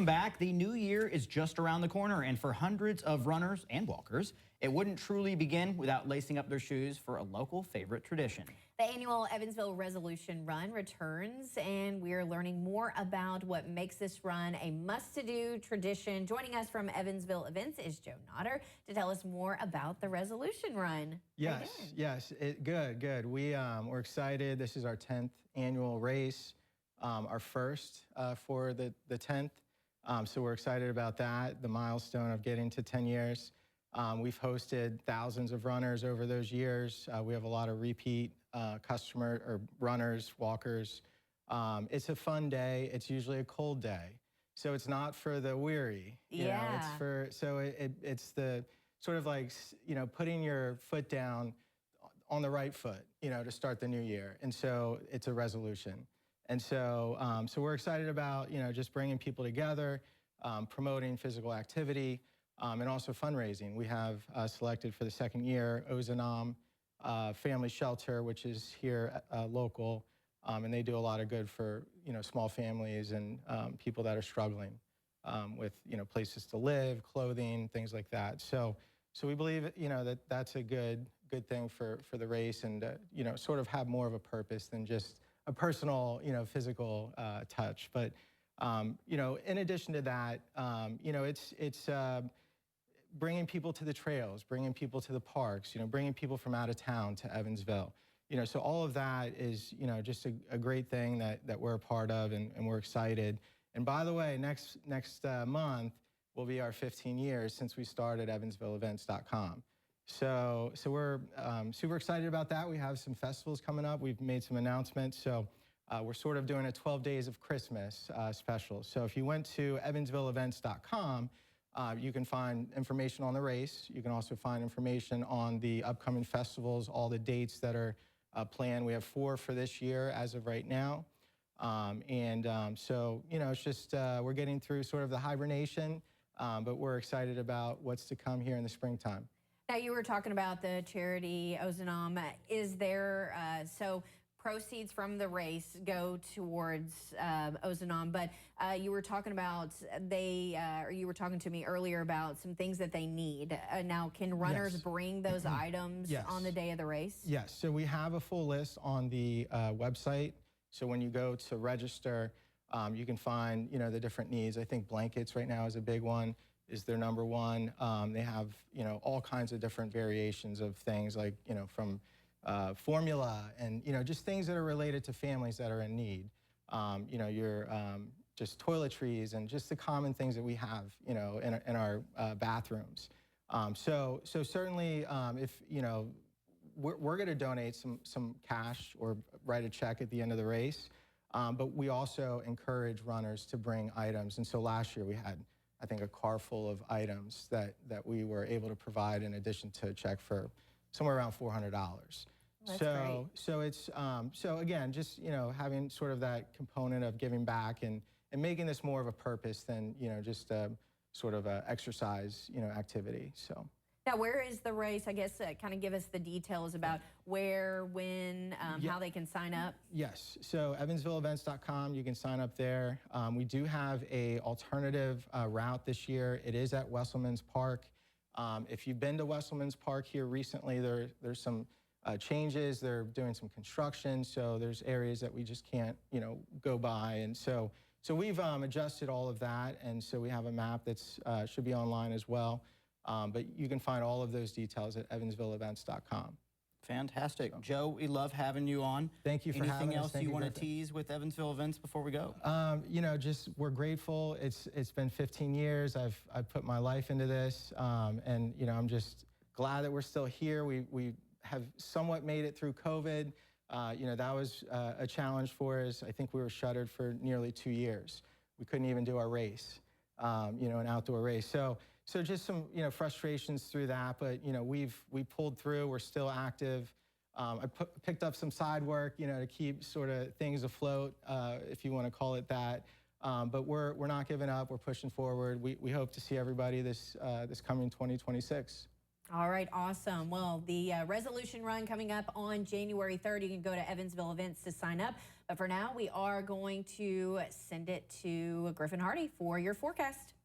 Back, the new year is just around the corner, and for hundreds of runners and walkers, it wouldn't truly begin without lacing up their shoes for a local favorite tradition. The annual Evansville Resolution Run returns, and we're learning more about what makes this run a must-do tradition. Joining us from Evansville Events is Joe Notter to tell us more about the Resolution Run. Yes, good. We're excited. This is our 10th annual race, our first for the 10th. So we're excited about that, the milestone of getting to 10 years. We've hosted thousands of runners over those years. We have a lot of repeat customer or runners, walkers. It's a fun day. It's usually a cold day. So it's not for the weary. You know, it's the sort of like, putting your foot down on the right foot, to start the new year. And so it's a resolution. And so, we're excited about, just bringing people together, promoting physical activity, and also fundraising. We have selected for the second year Ozanam Family Shelter, which is here local, and they do a lot of good for, small families and people that are struggling with, places to live, clothing, things like that. So we believe, that's a good thing for the race, and sort of have more of a purpose than just a personal, physical touch. But, in addition to that, it's bringing people to the trails, bringing people to the parks, bringing people from out of town to Evansville. So all of that is, just a great thing that we're a part of, and we're excited. And by the way, next month will be our 15 years since we started EvansvilleEvents.com. So we're super excited about that. We have some festivals coming up. We've made some announcements. So we're sort of doing a 12 Days of Christmas special. So if you went to EvansvilleEvents.com, you can find information on the race. You can also find information on the upcoming festivals, all the dates that are planned. We have 4 for this year as of right now. So, it's just we're getting through sort of the hibernation, but we're excited about what's to come here in the springtime. Now, you were talking about the charity Ozanam. Is there, so proceeds from the race go towards Ozanam, but you were talking about or you were talking to me earlier about some things that they need. Now, can runners bring those items on the day of the race? Yes, so we have a full list on the website. So when you go to register, you can find, the different needs. I think blankets right now is a big one. Is their number one. They have, all kinds of different variations of things like, from formula and, just things that are related to families that are in need. Your just toiletries and just the common things that we have, in our bathrooms. So certainly, if, we're going to donate some cash or write a check at the end of the race, but we also encourage runners to bring items. And so last year we had, I think, a car full of items that we were able to provide in addition to a check for somewhere around $400. That's great. So it's so again, just having sort of that component of giving back and making this more of a purpose than just a sort of a exercise activity. So. Now, where is the race? I guess kind of give us the details about where, when, how they can sign up. Yes, so EvansvilleEvents.com, you can sign up there. We do have a alternative route this year. It is at Wesselman's Park. If you've been to Wesselman's Park here recently, there's some changes. They're doing some construction, so there's areas that we just can't, go by. And so we've adjusted all of that, and so we have a map that's should be online as well. But you can find all of those details at EvansvilleEvents.com. Fantastic. Joe, we love having you on. Thank you for having us. Anything else you want to tease with Evansville Events before we go? Just we're grateful. It's been 15 years. I've put my life into this, and I'm just glad that we're still here. We have somewhat made it through COVID. That was a challenge for us. I think we were shuttered for nearly 2 years. We couldn't even do our race, an outdoor race. So just some, frustrations through that, but, we pulled through. We're still active. I picked up some side work, to keep sort of things afloat, if you want to call it that. But we're not giving up. We're pushing forward. We hope to see everybody this coming 2026. All right, awesome. Well, the Resolution Run coming up on January 3rd. You can go to Evansville Events to sign up. But for now, we are going to send it to Griffin Hardy for your forecast.